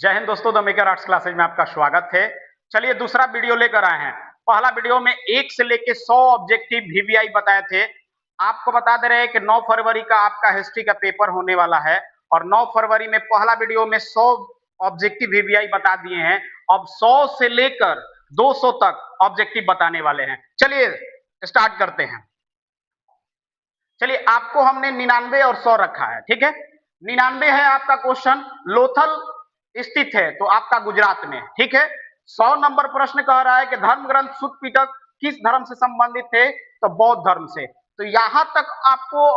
जय हिंद दोस्तों, the maker arts classes में आपका स्वागत है। चलिए दूसरा वीडियो लेकर आए हैं। पहला वीडियो में 1 से लेके 100 ऑब्जेक्टिव वीवीआई बताए थे। आपको बता दे रहे हैं कि 9 फरवरी का आपका हिस्ट्री का पेपर होने वाला है और 9 फरवरी में पहला वीडियो में 100 ऑब्जेक्टिव वीवीआई बता दिए हैं। अब 100 से लेकर 200 तक ऑब्जेक्टिव बताने वाले हैं। चलिए स्टार्ट करते हैं। चलिए आपको हमने 99 और 100 रखा है, ठीक है। 99 है आपका क्वेश्चन, लोथल स्थित है तो आपका गुजरात में, ठीक है। 100 नंबर प्रश्न कह रहा है कि धर्म ग्रंथ सुत्त पिटक किस धर्म से संबंधित थे, तो बौद्ध धर्म से। तो यहां तक आपको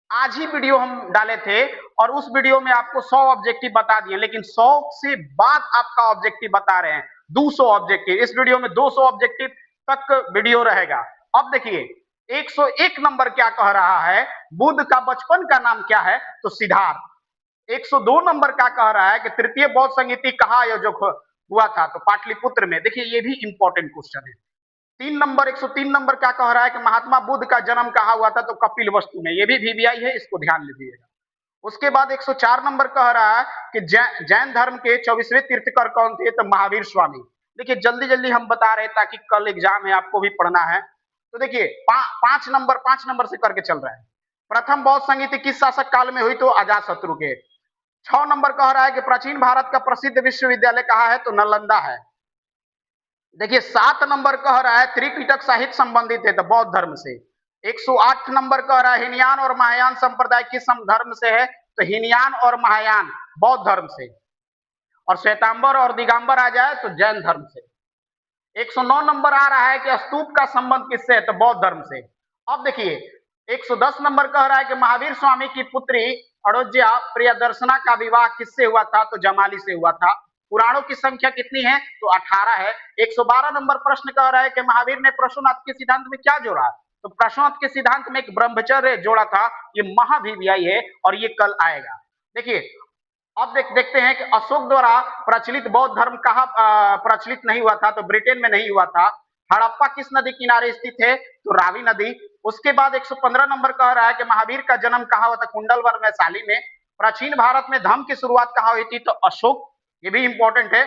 आज ही वीडियो हम डाले थे और उस वीडियो में आपको 100 ऑब्जेक्टिव बता दिए, लेकिन 100 से बाद आपका ऑब्जेक्टिव बता रहे हैं 200 ऑब्जेक्टिव। इस वीडियो में 200 ऑब्जेक्टिव तक वीडियो रहेगा। अब देखिए 101 नंबर क्या कह रहा है, बुद्ध का बचपन का नाम क्या है, तो सिद्धार्थ। 102 नंबर क्या कह रहा है कि तृतीय बौद्ध संगीति कहाँ आयोजक हुआ था, तो पाटलिपुत्र में। देखिए ये भी इंपॉर्टेंट क्वेश्चन है। 103 नंबर क्या कह रहा है कि महात्मा बुद्ध का जन्म कहाँ हुआ था, तो कपिल वस्तु में। ये भी वीवीआई है, इसको ध्यान लीजिएगा। उसके बाद 104 नंबर कह रहा है कि जैन धर्म के 24वें तीर्थकर कौन थे, तो महावीर स्वामी। देखिए जल्दी जल्दी हम बता रहे हैं ताकि कल एग्जाम है, आपको भी पढ़ना है। तो देखिए 5 नंबर से करके चल रहा है। प्रथम बौद्ध संगीति किस शासक काल में हुई, तो अजातशत्रु के। 6 नंबर कह रहा है कि प्राचीन भारत का प्रसिद्ध विश्वविद्यालय कहाँ है, तो नालंदा है। देखिए 7 नंबर कह रहा है त्रिपिटक साहित्य संबंधित है, तो बौद्ध धर्म से। 108 नंबर कह रहा है हीनयान और महायान संप्रदाय किस धर्म से है, तो हीनयान और महायान बौद्ध धर्म से। और श्वेतांबर और दिगंबर आ जाए तो जैन धर्म से। 109 नंबर आ रहा है कि स्तूप का संबंध किससे है, तो बौद्ध धर्म से। अब देखिए 110 नंबर कह रहा है कि महावीर स्वामी की पुत्री अड़ोज्या प्रियदर्शना का विवाह किससे हुआ था, तो जमाली से हुआ था। पुराणों की संख्या कितनी है, तो 18 है। 112 नंबर प्रश्न कह रहा है कि महावीर ने प्रश्नोत्तर के सिद्धांत में क्या जोड़ा, तो प्रश्नोत्तर के सिद्धांत में एक ब्रह्मचर्य जोड़ा था। ये महावीवीआई है और ये कल आएगा। देखिए अब देखते हैं कि अशोक द्वारा प्रचलित बौद्ध धर्म कहाँ प्रचलित नहीं हुआ था, तो ब्रिटेन में नहीं हुआ था। हड़प्पा किस नदी किनारे स्थित है, तो रावी नदी। उसके बाद 115 नंबर कह रहा है कि महावीर का जन्म कहाँ हुआ था, कुंडलवर वैशाली में। प्राचीन भारत में धर्म की शुरुआत कहाँ हुई थी, तो अशोक। ये भी इंपॉर्टेंट है।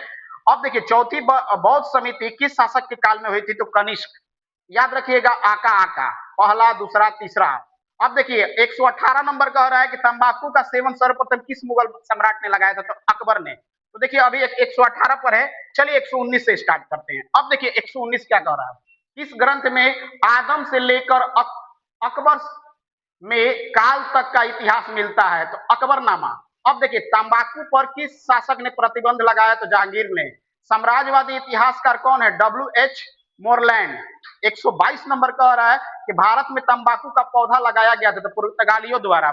अब देखिए चौथी बौद्ध समिति किस शासक के काल में हुई थी, तो कनिष्क। याद रखिएगा आका आका, पहला दूसरा तीसरा। अब देखिए 118 नंबर कह रहा है कि तंबाकू का सेवन सर्वप्रथम किस मुगल सम्राट ने लगाया था, तो अकबर ने। तो देखिए अभी 118 पर है। चलिए 119 से स्टार्ट करते हैं। अब देखिए 119 क्या कह रहा है, इस ग्रंथ में आदम से लेकर अकबर में काल तक का इतिहास मिलता है, तो अकबरनामा। अब देखिए तंबाकू पर किस शासक ने प्रतिबंध लगाया, तो जहांगीर ने। साम्राज्यवादी इतिहासकार कौन है, डब्ल्यू.एच. मोरलैंड। 122 नंबर कह रहा है कि भारत में तंबाकू का पौधा लगाया गया था, तो पुर्तगालियों द्वारा।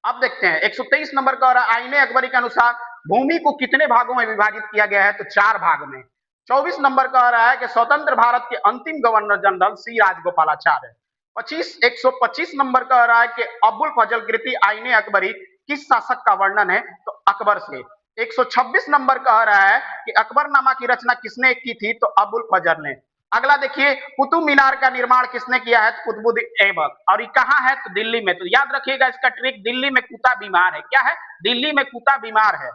अब देखते हैं 123 नंबर कह रहा है आईने अकबरी के अनुसार भूमि को कितने भागों में विभाजित किया गया है, तो 4 भाग में। 24 नंबर कह रहा है कि स्वतंत्र भारत के अंतिम गवर्नर जनरल सी राजगोपालाचार्य। 125 नंबर कह रहा है कि अबुल फजल कृति आईने अकबरी किस शासक का वर्णन है, तो अकबर से। 126 नंबर कह रहा है कि अकबरनामा की रचना किसने की थी, तो अबुल फजल ने। अगला देखिए कुतुब मीनार का निर्माण किसने किया है, तो कुतुबुद्दीन ऐबक। और ये कहाँ है, तो दिल्ली में। तो याद रखिएगा इसका ट्रिक, दिल्ली में कुत्ता बीमार है। क्या है, दिल्ली में कुत्ता बीमार है।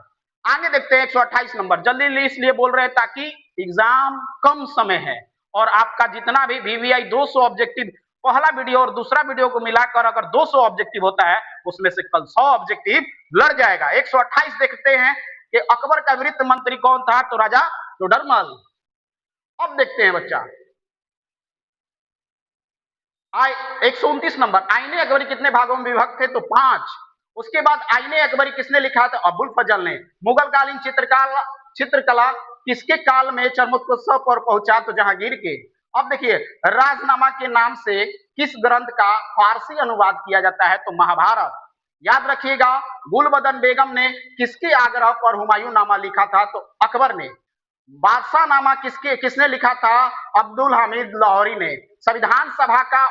आगे देखते हैं 128 नंबर। जल्दी इसलिए बोल रहे हैं ताकि एग्जाम कम समय है और आपका जितना भी वीवीआई 200 ऑब्जेक्टिव पहला वीडियो और दूसरा वीडियो को मिलाकर अगर 200 ऑब्जेक्टिव होता है, उसमें से कल 100 ऑब्जेक्टिव लड़ जाएगा। 128 देखते हैं कि अकबर का वित्त मंत्री कौन था, तो राजा टोडरमल। अब देखते हैं बच्चा 129 नंबर, आईने अकबरी कितने भागों में विभक्त थे, तो 5। उसके बाद आईने अकबरी किसने लिखा था, अबुल फजल ने। मुगल कालीन चित्रकला किसके काल में चरमोत्कर्ष पर पहुंचा, तो जहांगीर के। अब देखिए राजनामा के नाम से किस ग्रंथ का फारसी अनुवाद किया जाता है, तो महाभारत। याद रखिएगा गुलबदन बेगम ने किसके आग्रह पर हुमायूं नामा लिखा था, तो अकबर ने। बादशाह नामा किसने लिखा था, अब्दुल हामिद लाहौरी ने। संविधान सभा का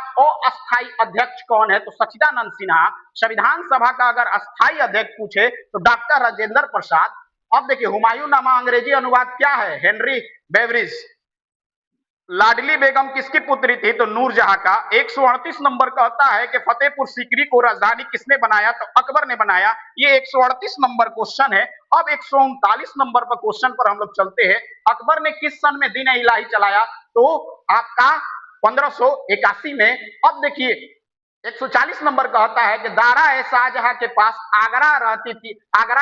अस्थायी अध्यक्ष कौन है, तो सच्चिदानंद सिन्हा। संविधान सभा का अगर अस्थायी अध्यक्ष पूछे तो डॉक्टर राजेंद्र प्रसाद। अब देखिए हुमायूं नामा अंग्रेजी अनुवाद क्या है, हेनरी बेवरिज। लाडली बेगम किसकी पुत्री थी? तो नूरजहां का। 138 नंबर कहता है कि फतेहपुर सीकरी को राजधानी किसने बनाया? तो अकबर ने बनाया। ये 138 नंबर क्वेश्चन है। अब 139 नंबर पर क्वेश्चन पर हम लोग चलते हैं। अकबर ने किस सन में दीन इलाही चलाया? तो आपका 1581 में। अब देखिए 140 नंबर कहता है कि दारा ए शाहजहां के पास आगरा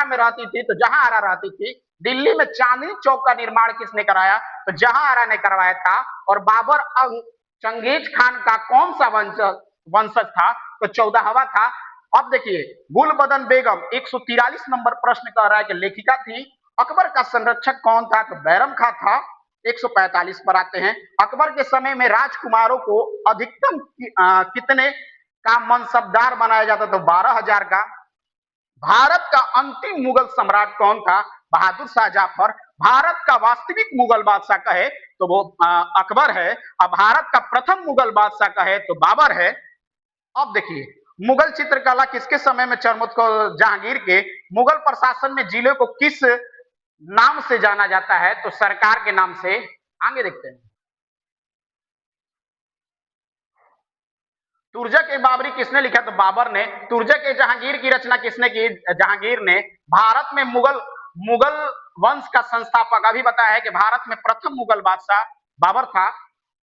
में रहती थी तो जहां आरा रहती थी। दिल्ली में चांदनी चौक का निर्माण किसने कराया? तो जहां आरा ने करवाया था। और बाबर चंगेज खान का कौन सा वंशज था? तो 14वां था। अब देखिए गुलबदन बेगम 143 नंबर प्रश्न कह रहा है कि लेखिका थी। अकबर का संरक्षक कौन था? तो बैरम खां था। 145 पर आते हैं। अकबर के समय में राजकुमारों को अधिकतम कितने का मनसबदार बनाया जाता? तो 12,000 का। भारत का अंतिम मुगल सम्राट कौन था? बहादुर शाह जाफर। भारत का वास्तविक मुगल बादशाह कहे तो वो अकबर है। अब भारत का प्रथम मुगल बादशाह कहे तो बाबर है। अब देखिए मुगल चित्रकला किसके समय में चरमोत्कर्ष? जहांगीर के। मुगल प्रशासन में जिले को किस नाम से जाना जाता है? तो सरकार के नाम से। आगे देखते हैं। तुर्जक ए बाबरी किसने लिखा? तो बाबर ने। तुर्जक ए जहांगीर की रचना किसने की? जहांगीर ने। भारत में मुगल मुगल वंश का संस्थापक अभी बताया है कि भारत में प्रथम मुगल बादशाह बाबर था।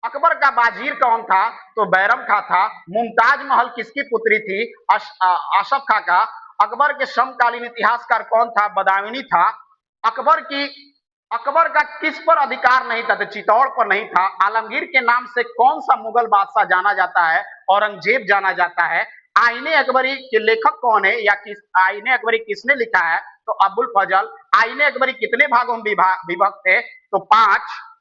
अकबर का बाजीर कौन था? तो बैरम खां था। मुमताज महल किसकी पुत्री थी? आशफ खां का। अकबर के समकालीन इतिहासकार कौन था? बदायूनी था। अकबर की अकबर का किस पर अधिकार नहीं था? तो चित्तौड़ पर नहीं था। आलमगीर के नाम से कौन सा मुगल बादशाह जाना जाता है? औरंगजेब जाना जाता है। आईने अकबरी के लेखक कौन है? या आईने अकबरी किसने लिखा है? तो अबुल फजल। आईने अकबरी कितने भागों में विभक्त है? तो 5।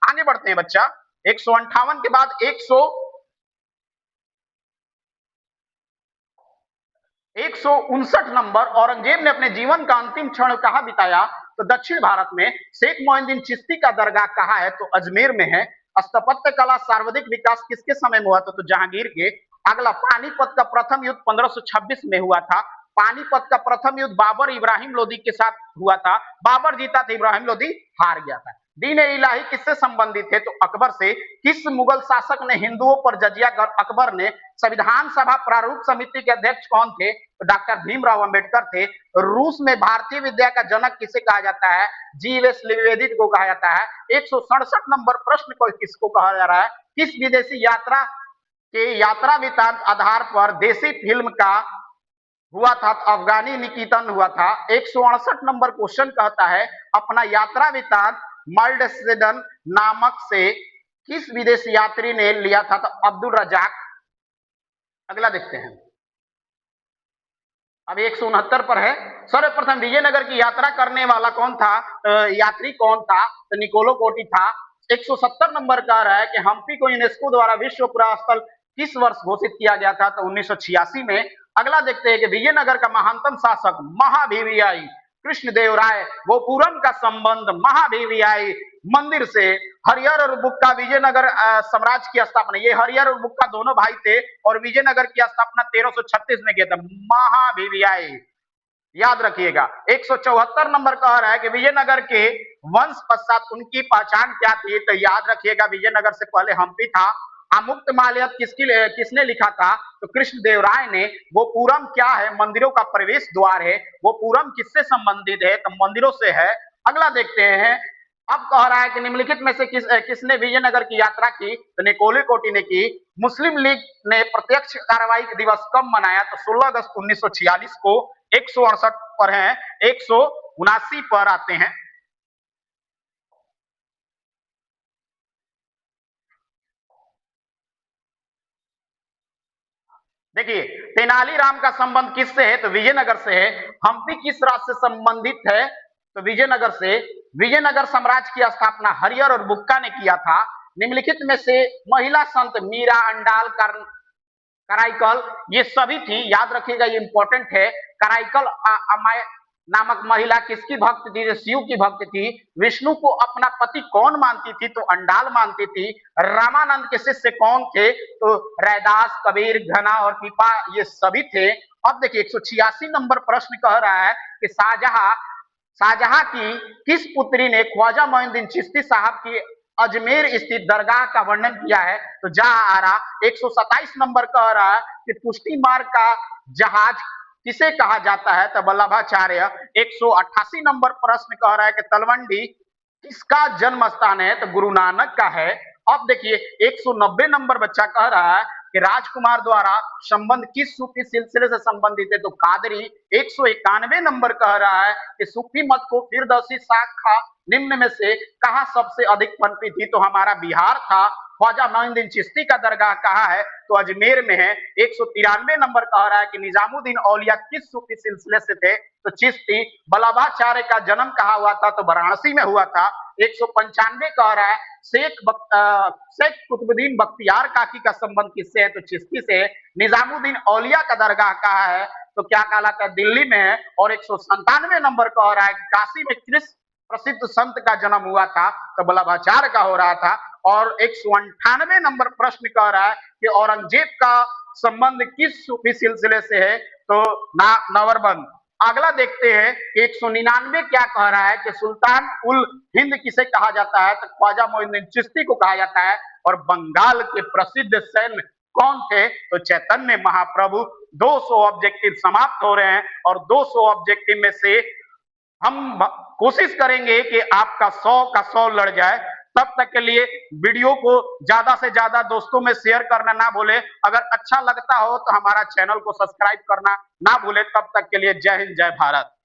आगे बढ़ते हैं बच्चा। 158 के बाद 159 नंबर। औरंगजेब ने अपने जीवन का अंतिम क्षण कहां बिताया? तो दक्षिण भारत में। शेख मोइनुद्दीन चिश्ती का दरगाह कहां है? तो अजमेर में है। स्थापत्य कला सर्वाधिक विकास किसके समय में हुआ था? तो जहांगीर के। अगला पानीपत का प्रथम युद्ध 1526 में हुआ था। पानीपत का प्रथम युद्ध बाबर इब्राहिम लोदी के साथ हुआ था। बाबर जीता था, इब्राहिम लोदी हार गया था। दीन इलाही किससे संबंधित है? तो अकबर से। किस मुगल शासक ने हिंदुओं पर जजिया कर? अकबर ने। संविधान सभा प्रारूप समिति के अध्यक्ष कौन थे? तो डॉक्टर भीमराव अंबेडकर थे। रूस में भारतीय विद्या का जनक किसे कहा जाता है? जीएस द्विवेदी को कहा जाता है। 167 नंबर प्रश्न को किसको कहा जा रहा है? किस विदेशी यात्रा के यात्रा वृत्तांत आधार पर देसी फिल्म का हुआ था? तो अफगानी निकेतन हुआ था। 168 नंबर क्वेश्चन कहता है अपना यात्रा वृत्तांत मर्डसेडन नामक से किस विदेशी यात्री ने लिया था? तो अब्दुल रजाक। अगला देखते हैं। अब 169 पर है। सर्वप्रथम विजयनगर की यात्रा करने वाला कौन था? यात्री कौन था? तो निकोलो कोटी था। 170 नंबर कह रहा है कि हम्पी को यूनेस्को द्वारा विश्व पुरास्थल किस वर्ष घोषित किया गया था? तो 1986 में। अगला देखते हैं कि विजयनगर का महानतम शासक महाभीवियाई कृष्णदेव राय गोपुरम का संबंध महाभीवियाई मंदिर से। हरिहर और बुक्का विजयनगर साम्राज्य की स्थापना, ये हरिहर और बुक्का दोनों भाई थे और विजयनगर की स्थापना 1336 में किया था। महाभीवियाई याद रखिएगा। 174 नंबर कह रहा है कि विजयनगर के वंश पश्चात उनकी पहचान क्या थी? तो याद रखिएगा विजयनगर से पहले हम्पी था। अमुक्त माल्यद किसने लिखा था? तो कृष्णदेव राय ने। गोपुरम क्या है? मंदिरों का प्रवेश द्वार है। गोपुरम किससे संबंधित है? तो मंदिरों से है। अगला देखते हैं। अब कह रहा है कि निम्नलिखित में से किसने विजयनगर की यात्रा की? तो निकोले कोटी ने की। मुस्लिम लीग ने प्रत्यक्ष कार्रवाई दिवस कब मनाया? तो 16 अगस्त 1946 को। 168 पर है। 179 पर आते हैं। देखिए तेनालीराम का संबंध किससे है? तो विजयनगर से है। हम्पी किस राज्य से संबंधित है? तो विजयनगर से। विजयनगर साम्राज्य की स्थापना हरिहर और बुक्का ने किया था। निम्नलिखित में से महिला संत मीरा, अंडाल, कराइकल ये सभी थी। याद रखिएगा ये इंपॉर्टेंट है। कराइकल अमाय नामक महिला किसकी भक्त थी? जो शिव की भक्त थी। विष्णु को अपना पति कौन मानती थी? तो अंडाल मानती थी। रामानंद के शिष्य कौन थे? तो रैदास, कबीर, घना और पीपा ये सभी थे। अब देखिए 186 नंबर प्रश्न कह रहा है कि शाहजहां शाहजहां की किस पुत्री ने ख्वाजा मोइनुद्दीन चिश्ती साहब की अजमेर स्थित दरगाह का वर्णन किया है। तो जहां आ रहा 127 नंबर कह रहा है कि पुष्टि मार्ग का जहाज किसे कहा जाता है, तो वल्लभाचार्य। 188 नंबर प्रश्न कह रहा है कि तलवंडी किसका जन्म स्थान है, तो गुरु नानक का है। अब देखिए 190 नंबर बच्चा कह रहा है कि राजकुमार द्वारा संबंध किस सूफी सिलसिले से संबंधित है, तो कादरी। 191 नंबर कह रहा है कि सूफी मत को फिरदौसी शाखा निम्न में से कहा सबसे अधिक पनपी थी, तो हमारा बिहार था। ख्वाजा मोइनुद्दीन चिश्ती का दरगाह कहाँ है, तो अजमेर में है। 193 नंबर कह रहा है कि निजामुद्दीन औलिया किस सूफी सिलसिले से थे, तो चिश्ती। वल्लभाचार्य का जन्म कहाँ हुआ था, तो वाराणसी में हुआ था। 195 कह रहा है शेख कुतुबुद्दीन बख्तियार काकी का संबंध किससे है, तो चिश्ती से। निजामुद्दीन औलिया का दरगाह कहाँ है, तो क्या कहलाता है, दिल्ली में है। और 197 नंबर कह रहा है कि काशी में किस प्रसिद्ध संत का जन्म हुआ था, तो वल्लभाचार्य का हो रहा था। और 198 नंबर प्रश्न कह रहा है कि औरंगजेब का संबंध किस सूफी सिलसिले से है, तो नवरबंद। अगला देखते हैं 199 क्या कह रहा है कि सुल्तान उल हिंद किसे कहा जाता है, तो ख्वाजा मोइनुद्दीन चिश्ती को कहा जाता है। और बंगाल के प्रसिद्ध सैन्य कौन थे, तो चैतन्य महाप्रभु। 200 ऑब्जेक्टिव समाप्त हो रहे हैं और 200 ऑब्जेक्टिव में से हम कोशिश करेंगे कि आपका 100 का 100 लड़ जाए। तब तक के लिए वीडियो को ज्यादा से ज्यादा दोस्तों में शेयर करना ना भूले। अगर अच्छा लगता हो तो हमारा चैनल को सब्सक्राइब करना ना भूले। तब तक के लिए जय हिंद, जय भारत।